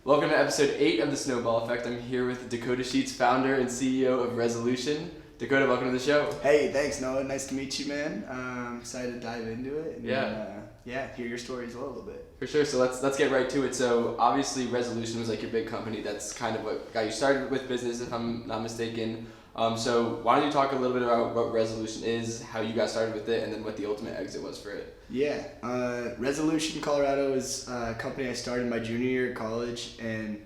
Welcome to episode 8 of the Snowball Effect. I'm here with Dakota Sheets, founder and CEO of Resolution. Dakota, welcome to the show. Hey, thanks, Noah. Nice to meet you, man. I'm excited to dive into it. And, hear your story as well a little bit. For sure. So let's get right to it. So obviously, Resolution was like your big company. That's kind of what got you started with business, if I'm not mistaken. So why don't you talk a little bit about what Resolution is, how you got started with it, and then what the ultimate exit was for it? Yeah, Resolution Colorado is a company I started my junior year of college, and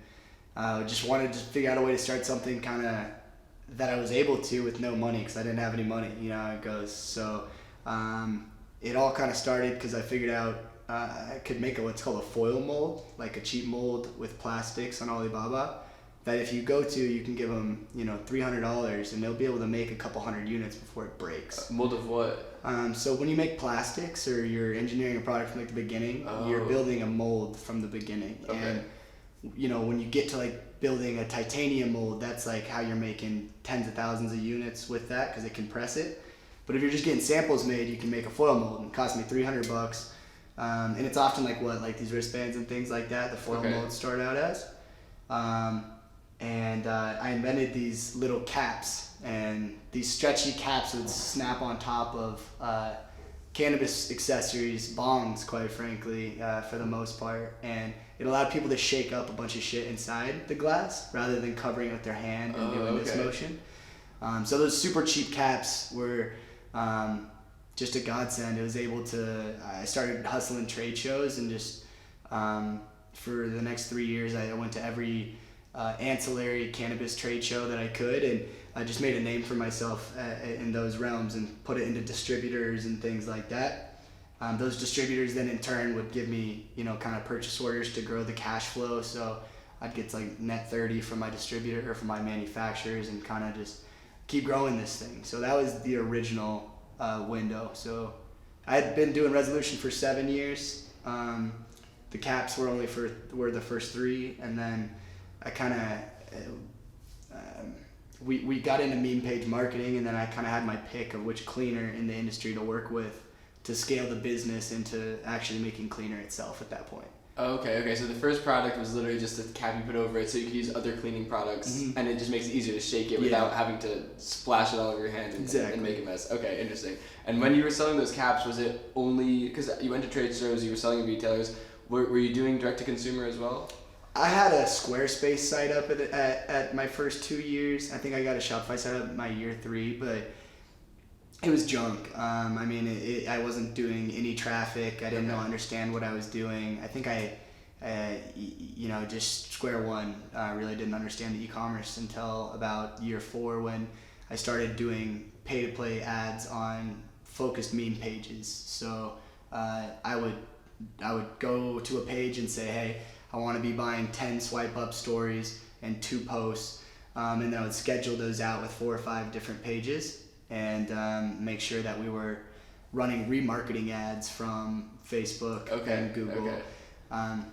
just wanted to figure out a way to start something kind of that I was able to with no money, because I didn't have any money. You know how it goes. So it all kind of started because I figured out I could make what's called a foil mold, like a cheap mold with plastics on Alibaba, that if you go to, you can give them, $300 and they'll be able to make a couple hundred units before it breaks. Mold of what? So when you make plastics or you're engineering a product from like the beginning, you're building a mold from the beginning. Okay. And when you get to like building a titanium mold, that's like how you're making tens of thousands of units with that, because it can press it. But if you're just getting samples made, you can make a foil mold, and it cost me $300. And it's often like these wristbands and things like that. The foil molds start out as. And I invented these little caps, and these stretchy caps would snap on top of cannabis accessories, bongs, quite frankly, for the most part. And it allowed people to shake up a bunch of shit inside the glass rather than covering it with their hand and doing this motion. So those super cheap caps were just a godsend. It was able to, I started hustling trade shows, and just for the next 3 years, I went to every ancillary cannabis trade show that I could, and I just made a name for myself in those realms and put it into distributors and things like that. Those distributors then in turn would give me, kind of purchase orders to grow the cash flow. So I'd get like net 30 from my distributor or from my manufacturers, and kind of just keep growing this thing. So that was the original window. So I had been doing Resolution for 7 years. The caps were were the first 3, and then I kind of, we got into meme page marketing, and then I kind of had my pick of which cleaner in the industry to work with to scale the business into actually making cleaner itself at that point. Okay. So the first product was literally just a cap you put over it so you could use other cleaning products, and it just makes it easier to shake it without having to splash it all over your hand and make a mess. Okay, interesting. And when you were selling those caps, was it only, because you went to trade shows, you were selling to retailers, were you doing direct to consumer as well? I had a Squarespace site up at my first 2 years. I think I got a Shopify site up my year 3, but it was junk. I wasn't doing any traffic. I didn't understand what I was doing. I think just square one, really didn't understand the eCommerce until about year 4, when I started doing pay-to-play ads on focused meme pages. So I would go to a page and say, hey, I want to be buying 10 swipe up stories and 2 posts, and then I would schedule those out with 4 or 5 different pages, and make sure that we were running remarketing ads from Facebook and Google,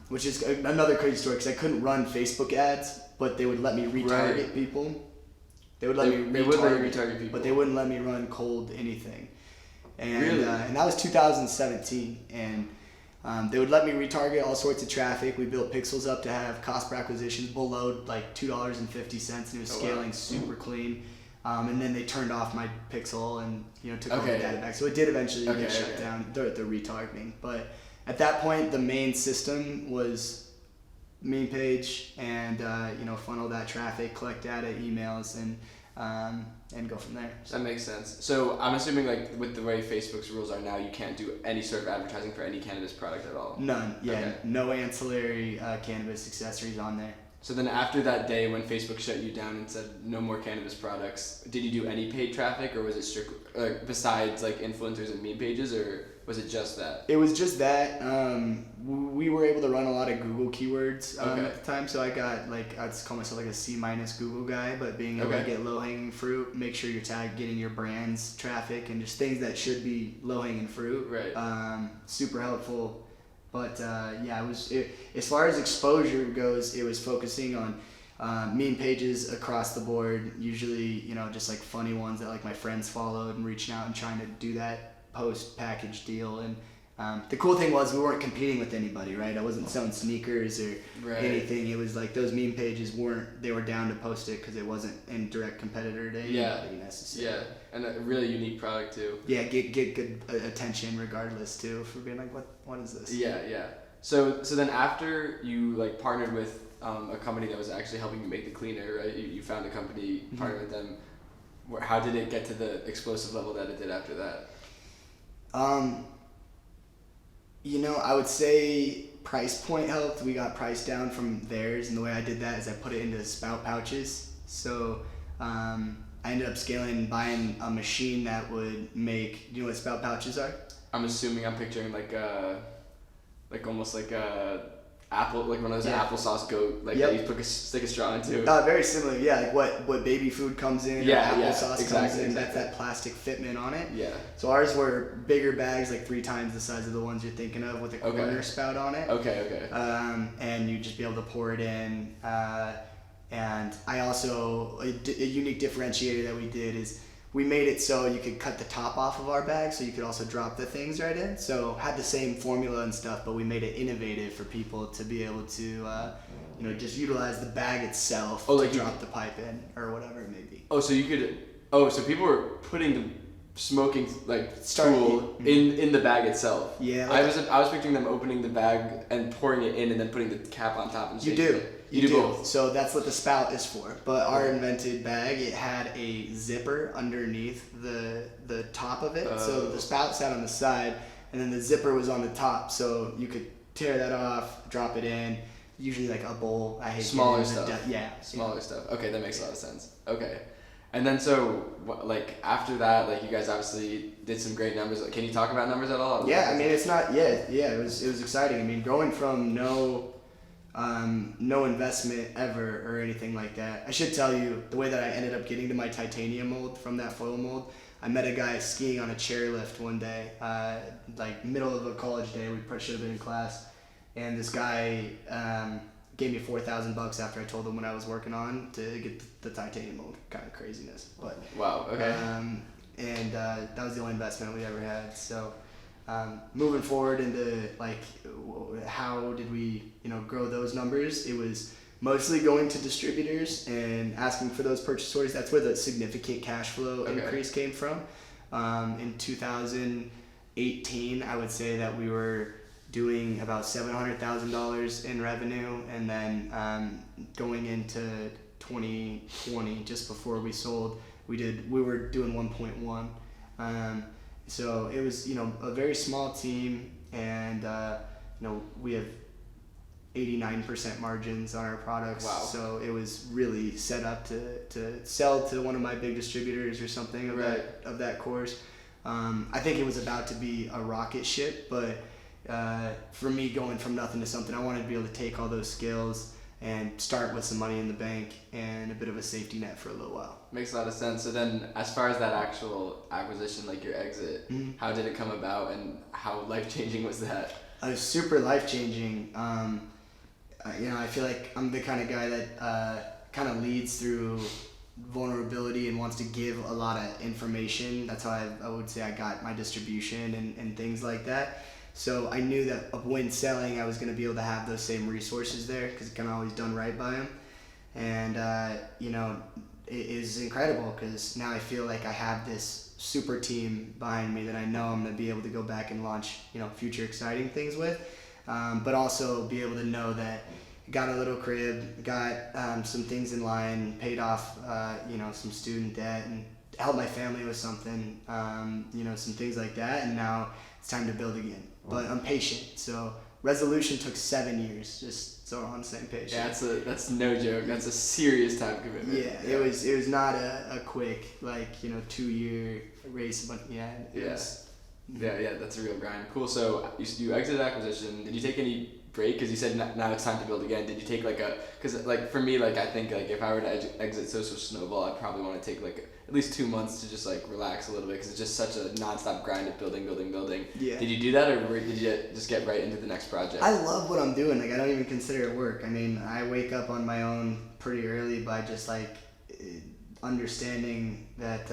which is another crazy story, because I couldn't run Facebook ads, but they would let me retarget people. They would let me retarget people, but they wouldn't let me run cold anything. And really? And that was 2017, and they would let me retarget all sorts of traffic. We built pixels up to have cost per acquisition below like $2.50, and it was scaling super clean. And then they turned off my pixel and took all the data back. So it did eventually get shut down, the retargeting. But at that point, the main system was meme page, and funnel that traffic, collect data, emails, and go from there. That makes sense. So I'm assuming, like, with the way Facebook's rules are now, you can't do any sort of advertising for any cannabis product at all? None. No ancillary cannabis accessories on there. So then after that day when Facebook shut you down and said no more cannabis products, did you do any paid traffic, or was it strictly, besides like influencers and meme pages, or was it just that? It was just that. We were able to run a lot of Google keywords at the time, so I got I'd call myself like a C- Google guy, but being able to get low hanging fruit, make sure you're getting your brand's traffic, and just things that should be low hanging fruit. Right. Super helpful. But as far as exposure goes, it was focusing on meme pages across the board, usually just like funny ones that like my friends followed, and reaching out and trying to do that post package deal, and The cool thing was we weren't competing with anybody, right? I wasn't selling sneakers or anything. It was like those meme pages they were down to post it because it wasn't in direct competitor to anybody necessarily. Yeah, and a really unique product too. Yeah, get good attention regardless too for being like, what is this? Yeah. So then after you like partnered with a company that was actually helping you make the cleaner, right? You found a company, partnered with them. How did it get to the explosive level that it did after that? I would say price point helped. We got price down from theirs, and the way I did that is I put it into spout pouches. So I ended up buying a machine that would make. Do you know what spout pouches are? I'm picturing almost like a apple, like one of those applesauce goat, like that you stick a straw into. Very similar, yeah. Like what baby food comes in, applesauce comes in. That's that plastic fitment on it. Yeah. So ours were bigger bags, like 3 times the size of the ones you're thinking of, with a corner spout on it. Okay. And you'd just be able to pour it in. And I also a unique differentiator that we did is we made it so you could cut the top off of our bag, so you could also drop the things right in. So had the same formula and stuff, but we made it innovative for people to be able to, just utilize the bag itself to drop the pipe in or whatever it may be. So people were putting the smoking tool in the bag itself. Yeah. I was picturing them opening the bag and pouring it in and then putting the cap on top and shaking it. You do both. So that's what the spout is for. But our invented bag, it had a zipper underneath the top of it. So the spout sat on the side, and then the zipper was on the top. So you could tear that off, drop it in. Usually like a bowl. I hate smaller stuff. Smaller stuff. Okay, that makes a lot of sense. Okay. And then after that, you guys obviously did some great numbers. Can you talk about numbers at all? Yeah, it's not. It was exciting. Going from no investment ever or anything like that. I should tell you the way that I ended up getting to my titanium mold from that foil mold. I met a guy skiing on a chairlift one day, middle of a college day. We should have been in class, and this guy gave me $4,000 after I told him what I was working on to get the titanium mold. Kind of craziness, but wow. Okay. And that was the only investment we ever had. So. Moving forward into how did we grow those numbers, it was mostly going to distributors and asking for those purchase orders. That's where the significant cash flow increase came from. In 2018, I would say that we were doing about $700,000 in revenue, and then going into 2020, just before we sold, we were doing 1.1. So it was, a very small team, and we have 89% margins on our products. Wow. So it was really set up to sell to one of my big distributors or something of that course. I think it was about to be a rocket ship, but for me, going from nothing to something, I wanted to be able to take all those skills and start with some money in the bank and a bit of a safety net for a little while. Makes a lot of sense. So then, as far as that actual acquisition, your exit, how did it come about, and how life-changing was that? It was super life-changing. I feel like I'm the kind of guy that kind of leads through vulnerability and wants to give a lot of information. That's how I would say I got my distribution and things like that. So I knew that when selling, I was going to be able to have those same resources there, because it's kind of always done right by them. And, it is incredible, because now I feel like I have this super team behind me that I know I'm going to be able to go back and launch, future exciting things with. But also be able to know that got a little crib, got some things in line, paid off, some student debt, and helped my family with something, some things like that. And now it's time to build again. But I'm patient, so resolution took 7 years, just so we're on the same page. Yeah, that's no joke. That's a serious time commitment. Yeah, it was not a quick 2-year race, but that's a real grind. Cool. So you exited acquisition. Did you take any break? Because you said now it's time to build again. Did you take because for me, I think if I were to exit Social Snowball, I'd probably want to take at least 2 months to just relax a little bit, because it's just such a nonstop grind of building. Yeah. Did you do that, or did you just get right into the next project? I love what I'm doing. I don't even consider it work. I wake up on my own pretty early by just understanding that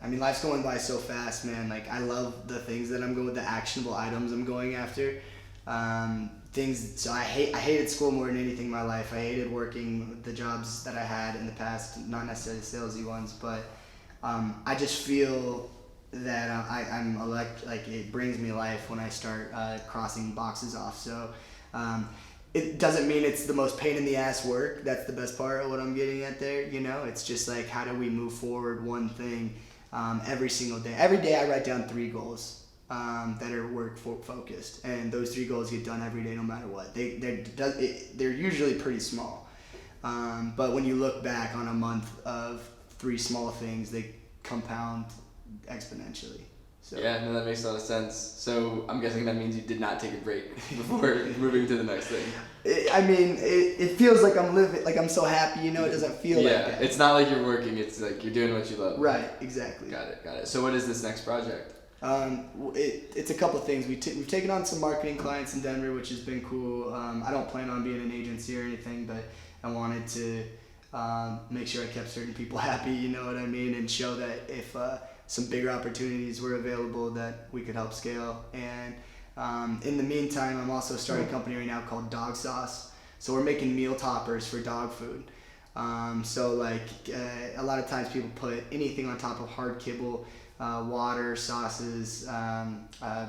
life's going by so fast, man. Like I love the things that I'm going with, the actionable items I'm going after. So I hated school more than anything in my life. I hated working the jobs that I had in the past, not necessarily salesy ones, but I just feel that like it brings me life when I start crossing boxes off. So it doesn't mean it's the most pain in the ass work. That's the best part of what I'm getting at there. It's just like, how do we move forward one thing every single day? Every day I write down 3 goals that are work focused, and those 3 goals get done every day no matter what. They're usually pretty small, but when you look back on a month of 3 small things, they compound exponentially. So. Yeah, no, that makes a lot of sense. So I'm guessing that means you did not take a break before moving to the next thing. It feels like I'm living, like I'm so happy, it doesn't feel like that. Yeah, it's not like you're working, it's like you're doing what you love. Right, exactly. Got it. So what is this next project? It's a couple of things. We've taken on some marketing clients in Denver, which has been cool. I don't plan on being an agency or anything, but I wanted to make sure I kept certain people happy, you know what I mean, and show that if some bigger opportunities were available, that we could help scale. And in the meantime, I'm also starting a company right now called Dog Sauce. So we're making meal toppers for dog food. So like a lot of times people put anything on top of hard kibble, water, sauces,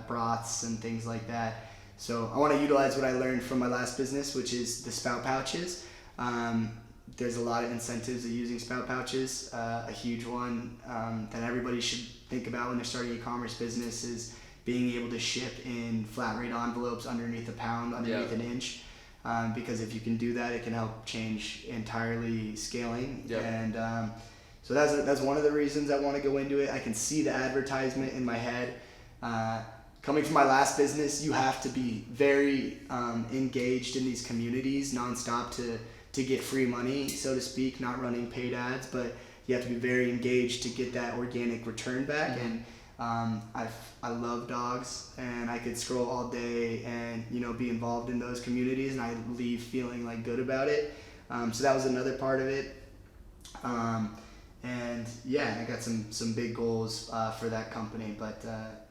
broths, and things like that. So I want to utilize what I learned from my last business, which is the spout pouches. There's a lot of incentives of using spout pouches. A huge one that everybody should think about when they're starting e-commerce business is being able to ship in flat rate envelopes underneath a pound, underneath an inch. Because if you can do that, it can help change entirely scaling. Yep. And so that's one of the reasons I want to go into it. I can see the advertisement in my head. Coming from my last business, you have to be very engaged in these communities nonstop to get free money, so to speak, not running paid ads, but you have to be very engaged to get that organic return back. Mm-hmm. And I love dogs, and I could scroll all day and be involved in those communities, and I leave feeling like good about it. So that was another part of it. And yeah, I got some big goals for that company, but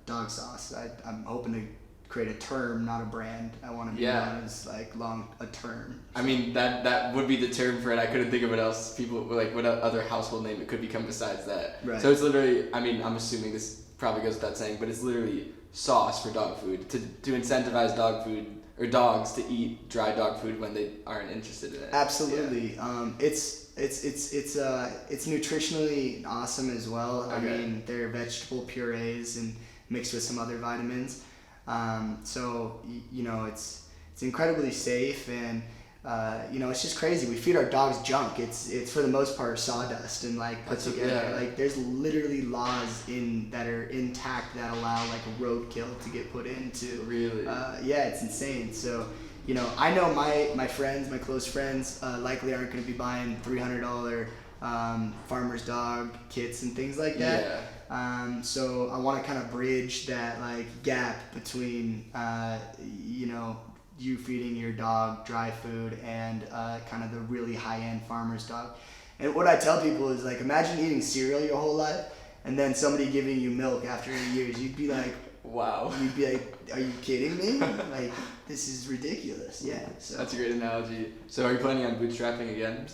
Dog Sauce, I'm hoping to create a term, not a brand. I want to be known as like a term. I mean, that would be the term for it. I couldn't think of what else what other household name it could become besides that. Right. So it's literally, I'm assuming this probably goes without saying, but it's literally sauce for dog food to incentivize dog food or dogs to eat dry dog food when they aren't interested in it. Absolutely. Yeah. It's nutritionally awesome as well. Okay. They're vegetable purees and mixed with some other vitamins. So it's incredibly safe, and it's just crazy. We feed our dogs junk. It's for the most part sawdust and like put together. Yeah. Like there's literally laws that are intact that allow like a roadkill to get put into. Really? Yeah, it's insane. So I know my friends, my close friends, likely aren't going to be buying $300 farmer's dog kits and things like that. Yeah. So I want to kind of bridge that like gap between you feeding your dog dry food and kind of the really high-end farmer's dog. And what I tell people is like, imagine eating cereal your whole life and then somebody giving you milk after 8 years. You'd be like, wow. You'd be like, are you kidding me? Like, this is ridiculous. Yeah. So that's a great analogy. So are you planning on bootstrapping again?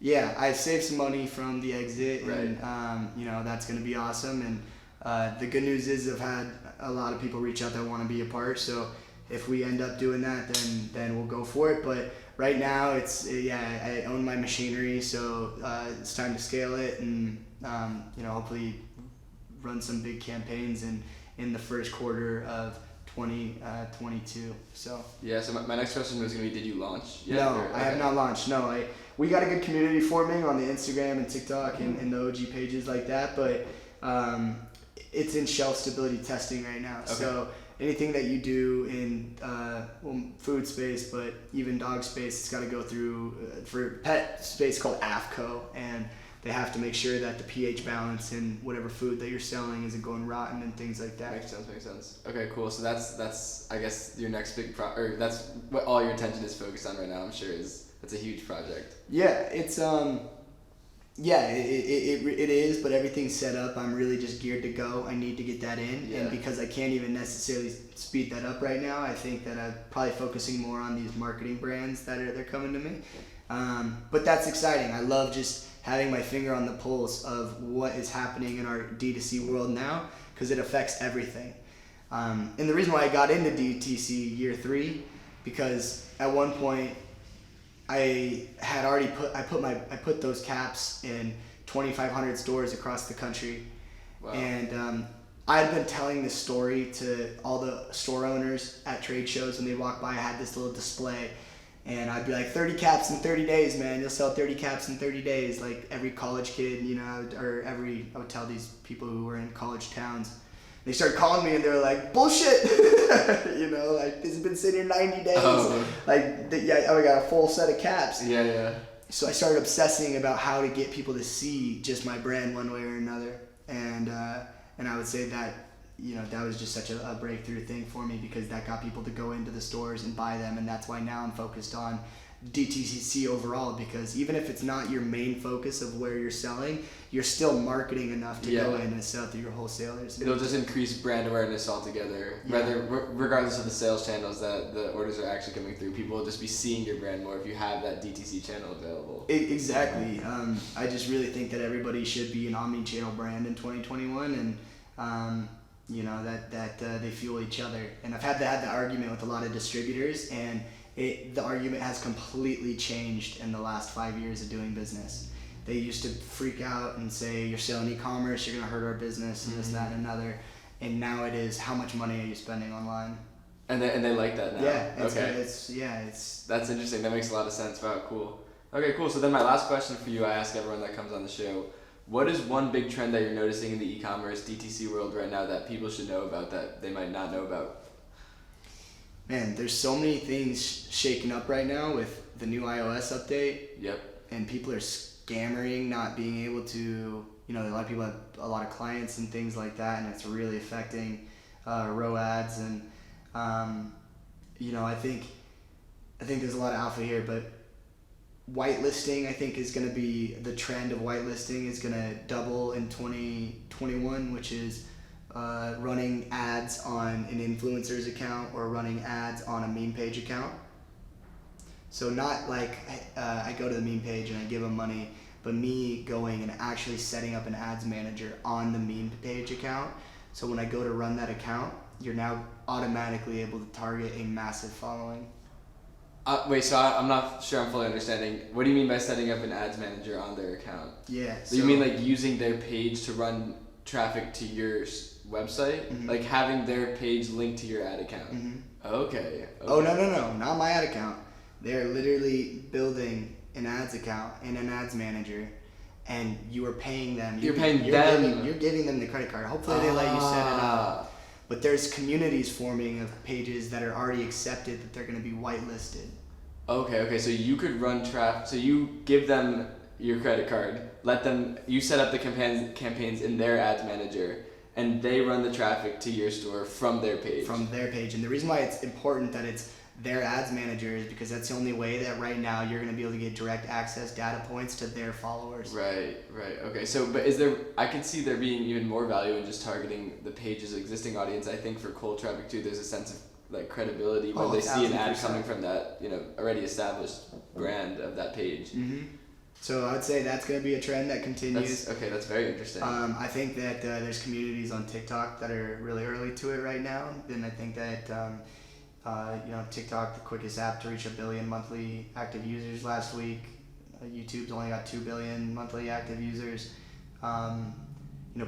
Yeah, I've saved some money from the exit, right. And that's going to be awesome. And the good news is I've had a lot of people reach out that want to be a part. So if we end up doing that, then we'll go for it. But right now, I own my machinery, so it's time to scale it and hopefully run some big campaigns in the first quarter of 2022. So yeah. So my next question was going to be, did you launch yet? No, I have not launched. No, we got a good community forming on the Instagram and TikTok and the OG pages like that, but it's in shelf stability testing right now. Okay. So anything that you do in food space, but even dog space, it's got to go through for pet space called AFCO, and they have to make sure that the pH balance in whatever food that you're selling isn't going rotten and things like that. Makes sense. Okay, cool. So that's I guess your next big or that's what all your attention is focused on right now. I'm sure that's a huge project. Yeah, it's Yeah, it is, but everything's set up. I'm really just geared to go. I need to get that in, and because I can't even necessarily speed that up right now, I think that I'm probably focusing more on these marketing brands they're coming to me. But that's exciting. I love just having my finger on the pulse of what is happening in our D2C world now, because it affects everything. And the reason why I got into DTC year 3, because at one point I had already put those caps in 2,500 stores across the country. Wow. And I had been telling this story to all the store owners at trade shows when they walk by. I had this little display, and I'd be like, 30 caps in 30 days, man. You'll sell 30 caps in 30 days. Like every college kid, I would tell these people who were in college towns. They started calling me and they were like, bullshit, like this has been sitting here 90 days. Oh. I got a full set of caps. Yeah. So I started obsessing about how to get people to see just my brand one way or another. And I would say that, that was just such a breakthrough thing for me, because that got people to go into the stores and buy them. And that's why now I'm focused on DTCC overall, because even if it's not your main focus of where you're selling, you're still marketing enough to go in and sell through your wholesalers. It'll just increase brand awareness altogether. Regardless of the sales channels that the orders are actually coming through, people will just be seeing your brand more if you have that DTC channel available. Exactly. I just really think that everybody should be an omni-channel brand in 2021, and that they fuel each other. And I've had that argument with a lot of distributors, and the argument has completely changed in the last 5 years of doing business. They used to freak out and say, you're selling e-commerce, you're going to hurt our business, and this, that, and another. And now it is, how much money are you spending online? And they like that now? Yeah. It's That's interesting. That makes a lot of sense. Wow, cool. Okay, cool. So then my last question for you, I ask everyone that comes on the show, what is one big trend that you're noticing in the e-commerce DTC world right now that people should know about that they might not know about? Man, there's so many things shaking up right now with the new iOS update. Yep. And people are scammering, not being able to, a lot of people have a lot of clients and things like that, and it's really affecting ROAS. And, I think there's a lot of alpha here, but whitelisting, I think, is going to be, the trend of whitelisting is going to double in 2021, which is running ads on an influencer's account or running ads on a meme page account. So not like I go to the meme page and I give them money, but me going and actually setting up an ads manager on the meme page account. So when I go to run that account, you're now automatically able to target a massive following. Wait, so I'm not sure I'm fully understanding. What do you mean by setting up an ads manager on their account? Yeah. So you mean like using their page to run traffic to your website? Mm-hmm. Like having their page linked to your ad account? Mm-hmm. Okay. Oh, no, not my ad account. They're literally building an ads account in an ads manager, and you are paying them. You're giving them the credit card. Hopefully they let you set it up. But there's communities forming of pages that are already accepted that they're going to be whitelisted. Okay. So you could run traffic. So you give them your credit card, you set up the campaigns in their ads manager, and they run the traffic to your store from their page. And the reason why it's important that it's their ads manager is because that's the only way that right now you're going to be able to get direct access data points to their followers. Right. Okay. So, but I could see there being even more value in just targeting the page's existing audience. I think for cold traffic too, there's a sense of like credibility when they see an ad coming from that, already established brand of that page. Mm-hmm. So I would say that's going to be a trend that continues. That's very interesting. I think that there's communities on TikTok that are really early to it right now, and I think that TikTok, the quickest app to reach 1 billion monthly active users last week. YouTube's only got 2 billion monthly active users.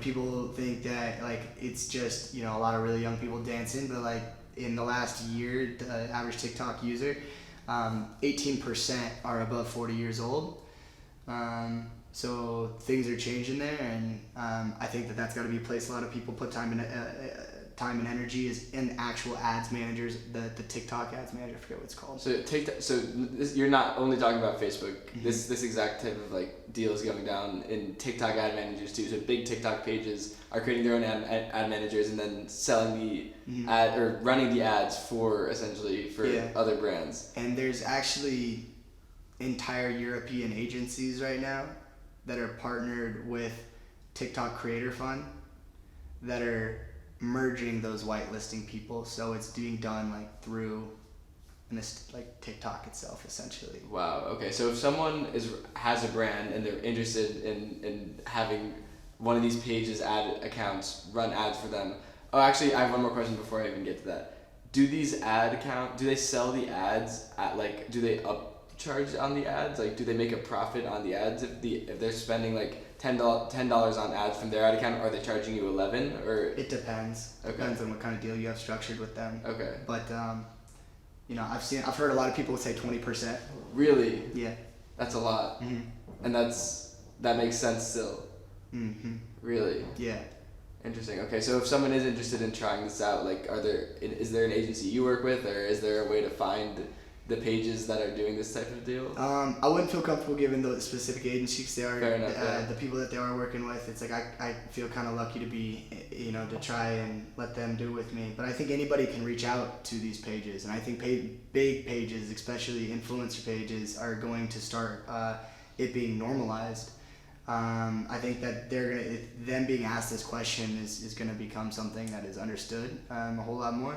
People think that like it's just a lot of really young people dancing, but like in the last year, the average TikTok user, 18% are above 40 years old. So things are changing there, and I think that that's got to be a place a lot of people put time and energy is in actual ads managers, the TikTok ads manager, I forget what it's called. So you're not only talking about Facebook. Mm-hmm. This exact type of like deal is going down in TikTok ad managers too. So big TikTok pages are creating their own ad managers and then selling the mm-hmm. ad or running the ads for other brands. And there's actually entire European agencies right now that are partnered with TikTok Creator Fund that are merging those whitelisting people. So it's being done like through like TikTok itself, essentially. Wow. Okay. So if someone has a brand and they're interested in having one of these pages ad accounts run ads for them. Oh, actually, I have one more question before I even get to that. Do these do they sell the ads at like, do they upcharge on the ads? Like, do they make a profit on the ads if they're spending like $10 on ads from their ad account? Are they charging you $11 or? It depends. Okay. Depends on what kind of deal you have structured with them. Okay. But I've heard a lot of people say 20%. Really? Yeah. That's a lot. Mm-hmm. And that makes sense still. Mm-hmm. Really? Yeah. Interesting. Okay, so if someone is interested in trying this out, like, is there an agency you work with, or is there a way to find the pages that are doing this type of deal? I wouldn't feel comfortable giving those specific agencies they are. Fair enough, yeah. The people that they are working with. It's like I feel kind of lucky to be, to try and let them do with me. But I think anybody can reach out to these pages, and I think big pages, especially influencer pages, are going to start it being normalized. I think that them being asked this question is going to become something that is understood a whole lot more.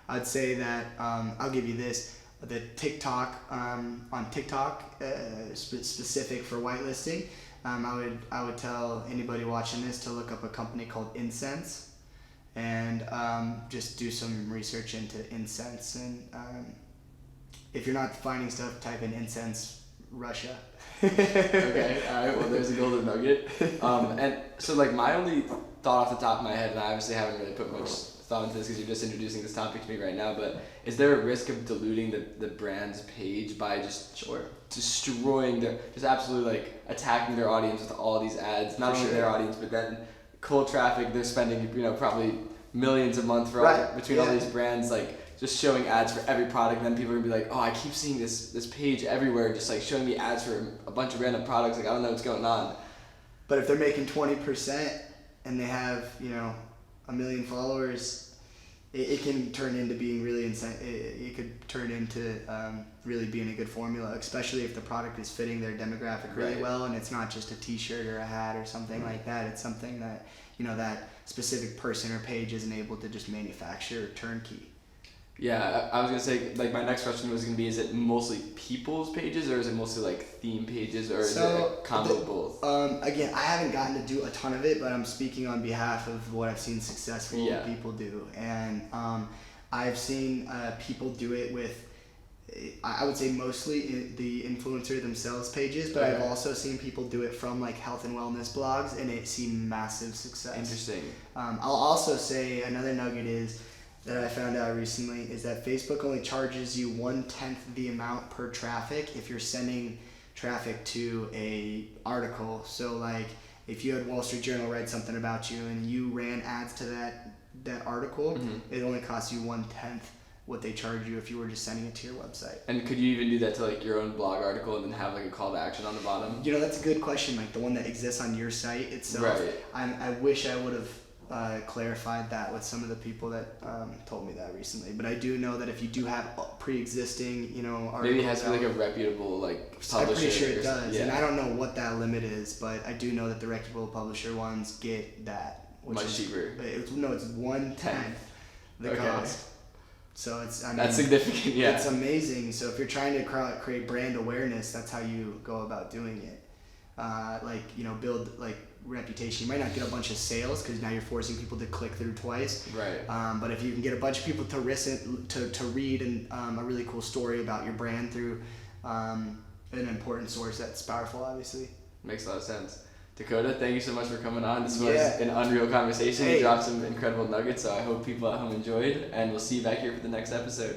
I'd say that I'll give you this: the TikTok on TikTok specific for whitelisting. I would tell anybody watching this to look up a company called Incense and just do some research into Incense. And if you're not finding stuff, type in Incense Russia. Okay, alright, well there's a golden nugget. And so like my only thought off the top of my head, and I obviously haven't really put much thought into this because you're just introducing this topic to me right now, but is there a risk of diluting the brand's page by just destroying just absolutely like attacking their audience with all these ads, not only their audience, but then cold traffic they're spending, probably millions a month between all these brands, like just showing ads for every product, and then people are gonna be like, oh, I keep seeing this page everywhere, just like showing me ads for a bunch of random products, like I don't know what's going on. But if they're making 20% and they have, 1 million followers, it can turn into being really it could turn into really being a good formula, especially if the product is fitting their demographic really well, and it's not just a t-shirt or a hat or something like that. It's something that, that specific person or page isn't able to just manufacture turnkey. Yeah, I was gonna say, like, my next question was gonna be, is it mostly people's pages, or is it mostly like theme pages, or is it a combo of both? Again, I haven't gotten to do a ton of it, but I'm speaking on behalf of what I've seen successful people do, and I've seen people do it with, I would say mostly the influencer themselves pages, but I've also seen people do it from like health and wellness blogs, and it's seen massive success. Interesting. I'll also say another nugget is that I found out recently is that Facebook only charges you 1/10 the amount per traffic if you're sending traffic to a article. So like if you had Wall Street Journal write something about you and you ran ads to that article, it only costs you 1/10 what they charge you if you were just sending it to your website. And could you even do that to like your own blog article and then have like a call to action on the bottom? That's a good question. Like the one that exists on your site itself. Right. I wish I would have clarified that with some of the people that told me that recently, but I do know that if you do have pre-existing, articles, maybe it has to be like a reputable publisher. I'm pretty sure it does, and I don't know what that limit is, but I do know that the reputable publisher ones get that, which much cheaper. It's 1/10 the cost. So that's significant. Yeah, it's amazing. So if you're trying to create brand awareness, that's how you go about doing it. Build like reputation. You might not get a bunch of sales because now you're forcing people to click through twice. Right. But if you can get a bunch of people to listen to read a really cool story about your brand through an important source, that's powerful. Obviously. Makes a lot of sense. Dakota, thank you so much for coming on. This was an unreal conversation. You dropped some incredible nuggets, so I hope people at home enjoyed, and we'll see you back here for the next episode.